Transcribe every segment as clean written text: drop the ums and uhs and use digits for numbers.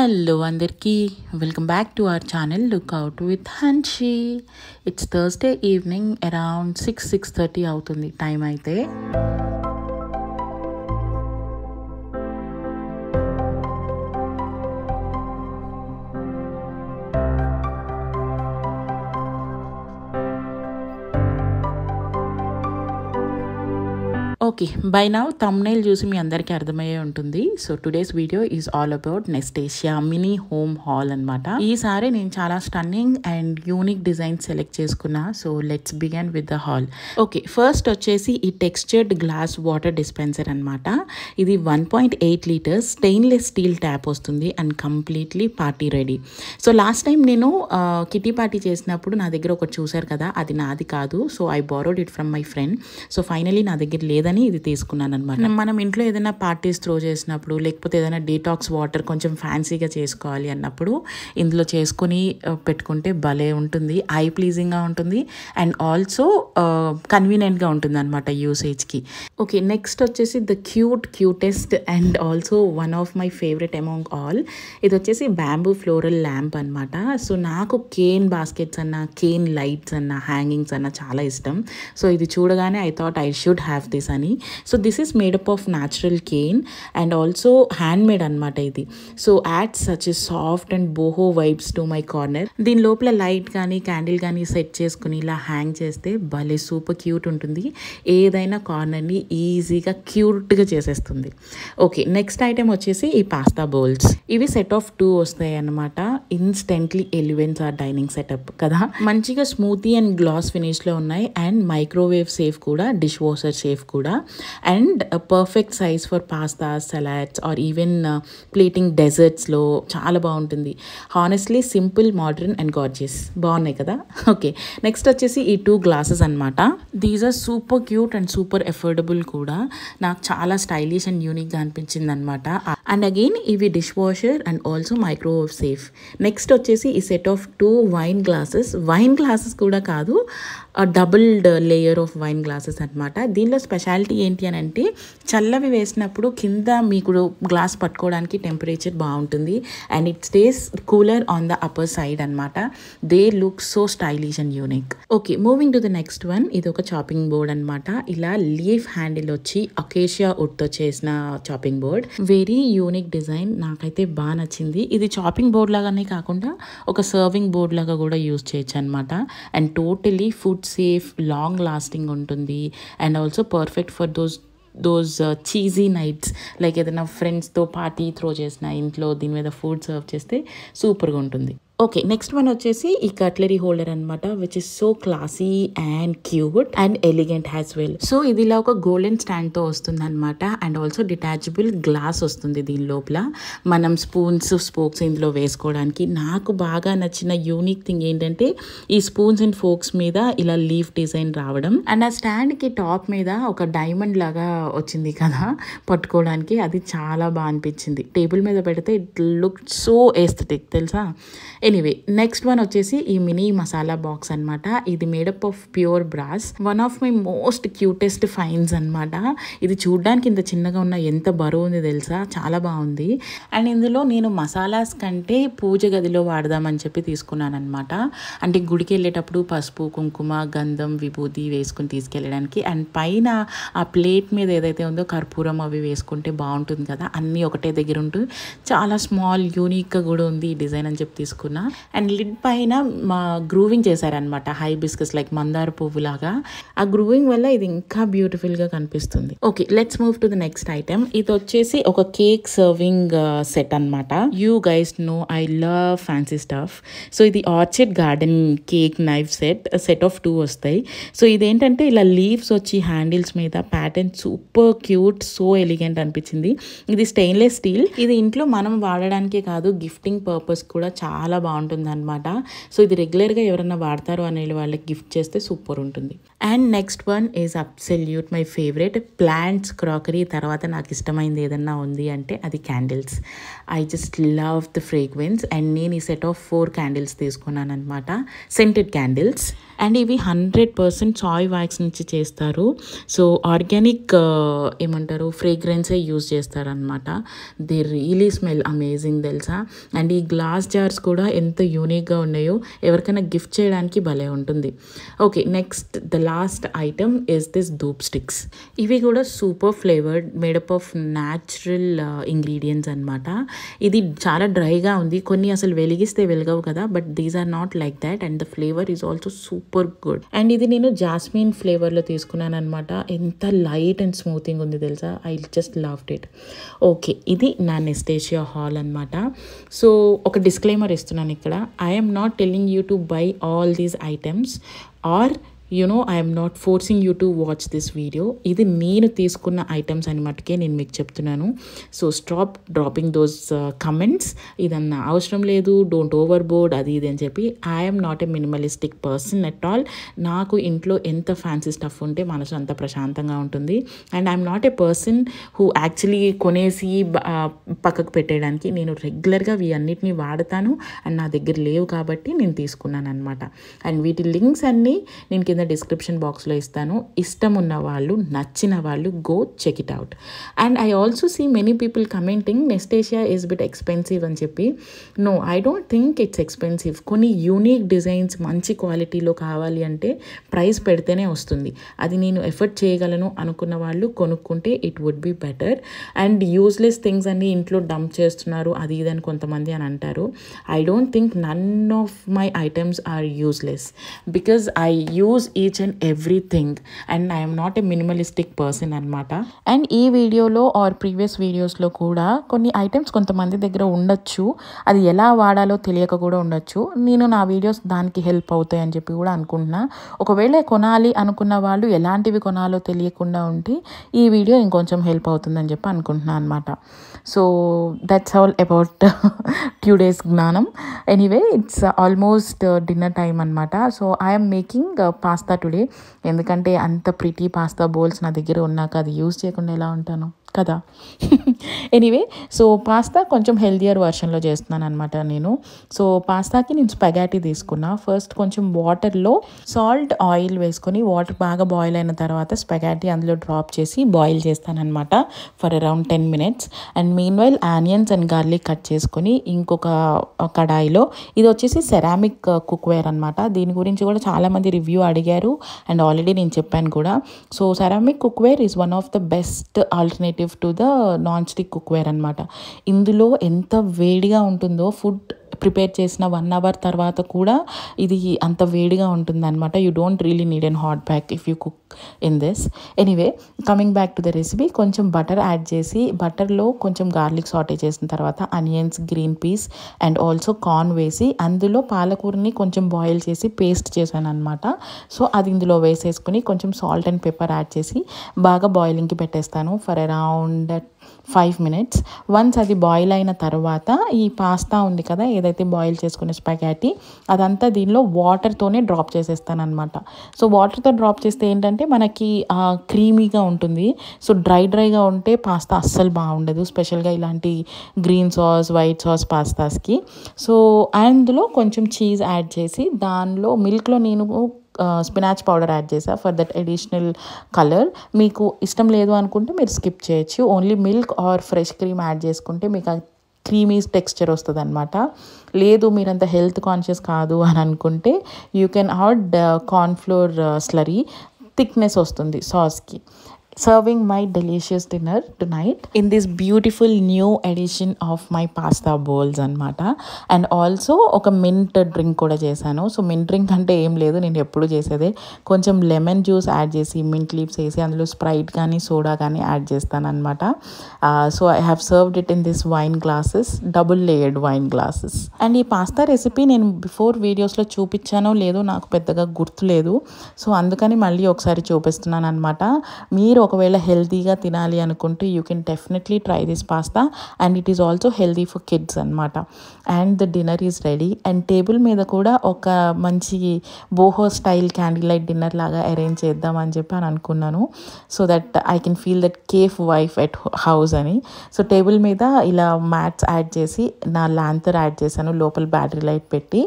Hello Andarki, welcome back to our channel Look Out with Hanshi. It's Thursday evening around 6:30 అవుతుంది time అయితే. Okay, by now thumbnail చూసి మీ అందరికీ అర్థమయ్యే ఉంటుంది. So today's video is all about Nestasia mini home haul అనమాట. ఈసారి నేను చాలా stunning and unique design select చేసుకున్నా. So let's begin with the haul. Okay, first వచ్చేసి ఈ టెక్స్చర్డ్ గ్లాస్ వాటర్ డిస్పెన్సర్ అనమాట. ఇది 1.8 లీటర్స్ స్టెయిన్లెస్ స్టీల్ ట్యాప్ వస్తుంది and completely party ready. So last time నేను కిటీ పార్టీ చేసినప్పుడు నా దగ్గర ఒకటి చూసారు కదా, అది నాది కాదు. So I borrowed it from my friend. So finally నా దగ్గర లేదని ఇది తీసుకున్నాను అనమాట. మనం ఇంట్లో ఏదైనా పార్టీస్ త్రో చేసినప్పుడు, లేకపోతే ఏదైనా డీటాక్స్ వాటర్ కొంచెం ఫ్యాన్సీగా చేసుకోవాలి అన్నప్పుడు ఇందులో చేసుకుని పెట్టుకుంటే భలే ఉంటుంది, ఐ ప్లీజింగ్గా ఉంటుంది అండ్ ఆల్సో కన్వీనియంట్గా ఉంటుంది అనమాట యూసేజ్కి. ఓకే, నెక్స్ట్ వచ్చేసి the cutest and also one of my favourite among all. ఇది వచ్చేసి బ్యాంబూ ఫ్లోరల్ ల్యాంప్ అనమాట. సో నాకు కేన్ బాస్కెట్స్ అన్న, కేన్ లైట్స్ అన్న, హ్యాంగింగ్స్ అన్న చాలా ఇష్టం. సో ఇది చూడగానే I thought I should have this అని. So this is made up of natural cane and also handmade అనమాట ఇది. So add such a soft and boho vibes to my corner. దీని లోపల లైట్ కానీ క్యాండిల్ కానీ set చేసుకుని ఇలా hang చేస్తే భలే సూపర్ క్యూట్ ఉంటుంది. ఏదైనా కార్నర్ని ఈజీగా క్యూట్గా చేసేస్తుంది. ఓకే, నెక్స్ట్ ఐటెం వచ్చేసి ఈ పాస్తా బౌల్స్. ఇవి సెట్ ఆఫ్ 2 వస్తాయి అనమాట. Instantly elevates our dining setup కదా. మంచిగా స్మూతీ అండ్ గ్లాస్ ఫినిష్లో ఉన్నాయి అండ్ మైక్రోవేవ్ సేఫ్ కూడా, డిష్ వాషర్ సేఫ్ కూడా. And perfect size for pasta, salads or even plating డెజర్ట్స్లో చాలా బాగుంటుంది. Honestly simple, modern and gorgeous. బాగున్నాయి కదా. ఓకే, నెక్స్ట్ వచ్చేసి ఈ 2 గ్లాసెస్ అనమాట. These are super cute and super affordable కూడా. నాకు చాలా స్టైలిష్ అండ్ యూనిక్గా అనిపించింది అనమాట. అండ్ అగైన్ ఇవి dish washer and also microwave safe. Next వచ్చేసి ఈ సెట్ ఆఫ్ 2 వైన్ గ్లాసెస్ కూడా కాదు, doubled layer of wine glasses అనమాట. దీనిలో స్పెషాలిటీ ఏంటి అని అంటే, చల్లవి వేసినప్పుడు కింద మీకు గ్లాస్ పట్టుకోవడానికి టెంపరేచర్ బాగుంటుంది and it stays cooler on the upper side అనమాట. They look so stylish and unique. Okay, moving to the next one. ఇది ఒక చాపింగ్ బోర్డ్ అనమాట. ఇలా లీఫ్ హ్యాండిల్ వచ్చి అకేషియా వుడ్తో చేసిన chopping board. Very unique design, నాకైతే బాగా నచ్చింది. ఇది చాపింగ్ బోర్డ్ లాగానే కాకుండా ఒక సర్వింగ్ బోర్డ్ లాగా కూడా యూజ్ చేయొచ్చు అనమాట. And totally food safe, long lasting ఉంటుంది and also perfect for those cheesy nights. Like ఏదైనా ఫ్రెండ్స్తో పార్టీ త్రో చేసిన ఇంట్లో దీని మీద ఫుడ్ సర్వ్ చేస్తే సూపర్గా ఉంటుంది. ఓకే, నెక్స్ట్ వన్ వచ్చేసి ఈ కట్లరీ హోల్డర్ అనమాట, which is so classy and cute and elegant has well. So ఇది ఇలా ఒక గోల్డెన్ స్టాండ్తో వస్తుంది అనమాట అండ్ ఆల్సో డిటాచబుల్ గ్లాస్ వస్తుంది దీని లోపల. మనం స్పూన్స్, స్పోక్స్ ఇందులో వేసుకోవడానికి. నాకు బాగా నచ్చిన యూనిక్ థింగ్ ఏంటంటే ఈ స్పూన్స్ అండ్ ఫోక్స్ మీద ఇలా లీఫ్ డిజైన్ రావడం అండ్ ఆ స్టాండ్కి టాప్ మీద ఒక డైమండ్ లాగా వచ్చింది కదా పట్టుకోవడానికి. అది చాలా బాగా అనిపించింది. టేబుల్ మీద పెడితే ఇట్ లుక్ సో ఎస్థెటిక్ తెలుసా. ఎనీవే, నెక్స్ట్ వన్ వచ్చేసి ఈ మినీ మసాలా బాక్స్ అనమాట. ఇది made up of pure brass. One of my most cutest fines అనమాట. ఇది చూడ్డానికి ఇంత చిన్నగా ఉన్న ఎంత బరువు ఉంది తెలుసా, చాలా బాగుంది. అండ్ ఇందులో నేను మసాలాస్ కంటే పూజ గదిలో వాడదామని చెప్పి తీసుకున్నాను అనమాట. అంటే గుడికి వెళ్ళేటప్పుడు పసుపు, కుంకుమ, గంధం, విభూతి వేసుకుని తీసుకెళ్ళడానికి. అండ్ పైన ఆ ప్లేట్ మీద ఏదైతే ఉందో కర్పూరం అవి వేసుకుంటే బాగుంటుంది కదా, అన్నీ ఒకటే దగ్గర ఉంటుంది. చాలా స్మాల్ యూనిక్గా కూడా ఉంది ఈ డిజైన్ అని చెప్పి తీసుకున్నా. అండ్ లిడ్ పైన గ్రూవింగ్ చేశారనమాట, హైబిస్కస్ లైక్ మందార పువ్వు లాగా. ఆ గ్రూవింగ్ వల్ల ఇది ఇంకా బ్యూటిఫుల్ గా కనిపిస్తుంది. Okay, let's move to the next item. ఇది వచ్చేసి ఒక కేక్ సర్వింగ్ సెట్ అనమాట. You guys know I love fancy stuff. So ఇది orchid garden cake knife set of 2 వస్తాయి. సో ఇదేంటంటే ఇలా లీవ్స్ వచ్చి హ్యాండిల్స్ మీద pattern super cute, so elegant అనిపించింది. ఇది స్టెయిన్లెస్ స్టీల్. ఇది ఇంట్లో మనం వాడడానికే కాదు, గిఫ్టింగ్ పర్పస్ కూడా చాలా బాగుంటుందన్నమాట. సో ఇది రెగ్యులర్గా ఎవరైనా వాడతారు అనే వాళ్ళకి గిఫ్ట్ చేస్తే సూపర్ ఉంటుంది. And next one is absolute my favourite plants crockery. తర్వాత నాకు ఇష్టమైంది ఏదన్నా ఉంది అంటే అది candles. I just love the fragrance. And నేను ఈ సెట్ ఆఫ్ 4 క్యాండిల్స్ తీసుకున్నాను అనమాట, సెంటెడ్ క్యాండిల్స్. అండ్ ఇవి 100% సాయ్ వ్యాక్స్ నుంచి చేస్తారు. సో ఆర్గానిక్ ఏమంటారు ఫ్రేగ్రెన్సే యూజ్ చేస్తారనమాట. దే రియలీ స్మెల్ అమేజింగ్ తెలుసా. అండ్ ఈ గ్లాస్ జార్స్ కూడా ఎంత యూనిక్గా ఉన్నాయో, ఎవరికైనా గిఫ్ట్ చేయడానికి భలే ఉంటుంది. Okay, next the last item is this dhoop sticks. ఇవి కూడా super flavoured, made up of natural ingredients అనమాట. ఇది చాలా డ్రైగా ఉంది, కొన్ని అసలు వెలిగిస్తే వెలగవు కదా, but these are not like that. And the flavour is also super good. And ఇది నేను జాస్మిన్ ఫ్లేవర్లో తీసుకున్నాను అనమాట. ఎంత లైట్ అండ్ స్మూతింగ్ ఉంది తెలుసా. I just loved it. Okay, ఇది నా నెస్టేషియా హాల్ అనమాట. సో ఒక డిస్క్లైమర్ ఇస్తున్నాను ఇక్కడ. I'm not telling you to buy all these items are I am not forcing you to watch this video. ఇది నేను తీసుకున్న ఐటమ్స్ అని మటుకే నేను మీకు చెప్తున్నాను. So stop dropping those comments. ఇదన్నా అవసరం లేదు, డోంట్ ఓవర్ బోర్డ్, అది ఇది అని చెప్పి. I'm not a minimalistic person at all. నాకు ఇంట్లో ఎంత ఫ్యాన్సీ స్టఫ్ ఉంటే మనసు అంత ప్రశాంతంగా ఉంటుంది. And I'm not a person who actually కొనేసి పక్కకు పెట్టేయడానికి. నేను రెగ్యులర్గా అన్నిటిని వాడతాను అండ్ నా దగ్గర లేవు కాబట్టి నేను తీసుకున్నాను అనమాట. అండ్ వీటి లింక్స్ అన్నీ నేను కింద డిస్క్రిప్షన్ బాక్స్లో ఇస్తాను. ఇష్టం ఉన్న వాళ్ళు, నచ్చిన వాళ్ళు go check it out. And I also see many people commenting Nestasia is bit expensive అని చెప్పి. No, I don't think it's expensive. కొన్ని యూనిక్ డిజైన్స్ మంచి క్వాలిటీలో కావాలి అంటే ప్రైస్ పెడితేనే వస్తుంది. అది నేను ఎఫర్ట్ చేయగలను అనుకున్న వాళ్ళు కొనుక్కుంటే it would be better. And useless things అన్ని ఇంట్లో డంప్ చేస్తున్నారు అది ఇదని కొంతమంది అని అంటారు. I don't think none of my items are useless because I use each and everything and I'm not a minimalistic person అనమాట. అండ్ ఈ వీడియోలో ఆర్ ప్రీవియస్ వీడియోస్లో కూడా కొన్ని ఐటమ్స్ కొంతమంది దగ్గర ఉండొచ్చు, అది ఎలా వాడాలో తెలియక కూడా ఉండొచ్చు. నేను నా వీడియోస్ దానికి హెల్ప్ అవుతాయి అని చెప్పి కూడా అనుకుంటున్నా. ఒకవేళ కొనాలి అనుకున్న వాళ్ళు ఎలాంటివి కొనాలో తెలియకుండా ఉంటే ఈ వీడియో ఇంకొంచెం హెల్ప్ అవుతుందని చెప్పి అనుకుంటున్నాను అనమాట. So that's all about today's జ్ఞానం. Anyway, it's almost dinner time అనమాట. So I'm making pasta today. ఎందుకంటే అంత ప్రిటీ పాస్తా బౌల్స్ నా దగ్గర ఉన్నాక అది యూజ్ చేయకుండా ఎలా ఉంటాను కదా. ఎనీవే, సో పాస్తా కొంచెం హెల్దియర్ వర్షన్లో చేస్తున్నాను అనమాట నేను. సో పాస్తాకి నేను స్పగాటీ తీసుకున్నా. ఫస్ట్ కొంచెం వాటర్లో సాల్ట్ ఆయిల్ వేసుకొని వాటర్ బాగా బాయిల్ అయిన తర్వాత స్పగాటీ అందులో డ్రాప్ చేసి బాయిల్ చేస్తానమాట for around 10 minutes. And meanwhile onions and garlic cut చేసుకొని ఇంకొక కడాయిలో, ఇది వచ్చేసి సెరామిక్ కుక్వేర్ అనమాట. దీని గురించి కూడా చాలామంది రివ్యూ అడిగారు అండ్ ఆల్రెడీ నేను చెప్పాను కూడా. So ceramic cookware is one of the best alternative to the non stick cookware అనమాట. ఇందులో ఎంత వేడిగా ఉంటుందో, ఫుడ్ ప్రిపేర్ చేసిన 1 hour తర్వాత కూడా ఇది అంత వేడిగా ఉంటుంది అనమాట. You don't really need an hot back if you cook in this. Anyway, coming back to the recipe, కొంచెం బటర్ యాడ్ చేసి బటర్లో కొంచెం గార్లిక్ సాటే చేసిన తర్వాత onions, green peas and also corn వేసి అందులో పాలకూరని కొంచెం బాయిల్ చేసి పేస్ట్ చేశాను అనమాట. సో అది ఇందులో వేసేసుకుని కొంచెం సాల్ట్ అండ్ పెప్పర్ యాడ్ చేసి బాగా బాయిలింగ్కి పెట్టేస్తాను ఫర్ అరౌండ్ 5 minutes. వన్స్ అది బాయిల్ అయిన తర్వాత ఈ పాస్తా ఉంది కదా, ఏదైతే బాయిల్ చేసుకునే స్పగాటీ, అదంతా దీనిలో వాటర్తోనే డ్రాప్ చేసేస్తాను అనమాట. సో వాటర్తో డ్రాప్ చేస్తే ఏంటంటే మనకి క్రీమీగా ఉంటుంది. సో డ్రైగా ఉంటే పాస్తా అస్సలు బాగుండదు, స్పెషల్గా ఇలాంటి గ్రీన్ సాస్, వైట్ సాస్ పాస్తాస్కి. సో అందులో కొంచెం చీజ్ యాడ్ చేసి దానిలో మిల్క్లో నేను స్పినాచ్ పౌడర్ యాడ్ చేసా ఫర్ దట్ అడిషనల్ కలర్. మీకు ఇష్టం లేదు అనుకుంటే మీరు స్కిప్ చేయొచ్చు. Only milk or fresh cream add చేసుకుంటే మీకు క్రీమీ టెక్స్చర్ వస్తుంది అనమాట. లేదు మీరంత హెల్త్ కాన్షియస్ కాదు అని అనుకుంటే you can add cornflour slurry, thickness వస్తుంది సాస్కి. Serving my delicious dinner tonight in this beautiful new edition of my pasta bowls అనమాట. అండ్ ఆల్సో ఒక మింట్ డ్రింక్ కూడా చేశాను. సో మింట్ డ్రింక్ అంటే ఏం లేదు, నేను ఎప్పుడు చేసేదే, కొంచెం లెమన్ జ్యూస్ యాడ్ చేసి మింట్ లీవ్స్ వేసి అందులో స్ప్రైట్ కానీ సోడా కానీ యాడ్ చేస్తాను అనమాట. So I have served it in this wine glasses, double layered wine glasses. And ఈ పాస్తా రెసిపీ నేను బిఫోర్ వీడియోస్లో చూపించానో లేదో నాకు పెద్దగా గుర్తులేదు. సో అందుకని మళ్ళీ ఒకసారి చూపిస్తున్నాను అనమాట. మీరు మీరు ఒకవేళ హెల్తీగా తినాలి అనుకుంటే you can definitely try this pasta and it is also healthy for kids అనమాట. And the dinner is ready and table మీద కూడా ఒక మంచి boho style candle light dinner లాగా అరేంజ్ చేద్దాం అని చెప్పి అని అనుకున్నాను. So that I can feel that cafe vibe at house అని. సో టేబుల్ మీద ఇలా మ్యాట్స్ యాడ్ చేసి నా ల్యాంతర్ యాడ్ చేశాను లోపల బ్యాటరీ లైట్ పెట్టి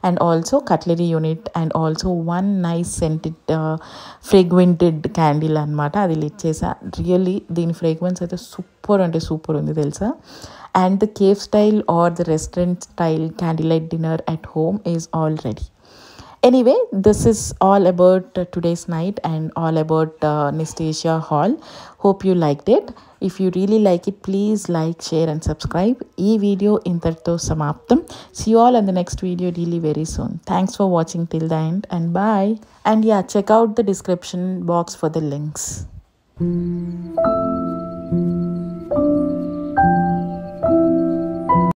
and also cutlery unit and also one nice scented fragranted candle అనమాట. అది లిట్ చేసా. రియల్లీ దీని ఫ్రేగ్రెన్స్ అయితే సూపర్ అంటే సూపర్ ఉంది తెలుసా. And the cafe style or the restaurant style candle light dinner at home is all ready. Anyway, this is all about today's night and all about Nastasia Hall. Hope you liked it. If you really like it, please like, share and subscribe. Ee video intartho samaptam. See you all in the next video really very soon. Thanks for watching till the end and bye. And yeah, check out the description box for the links.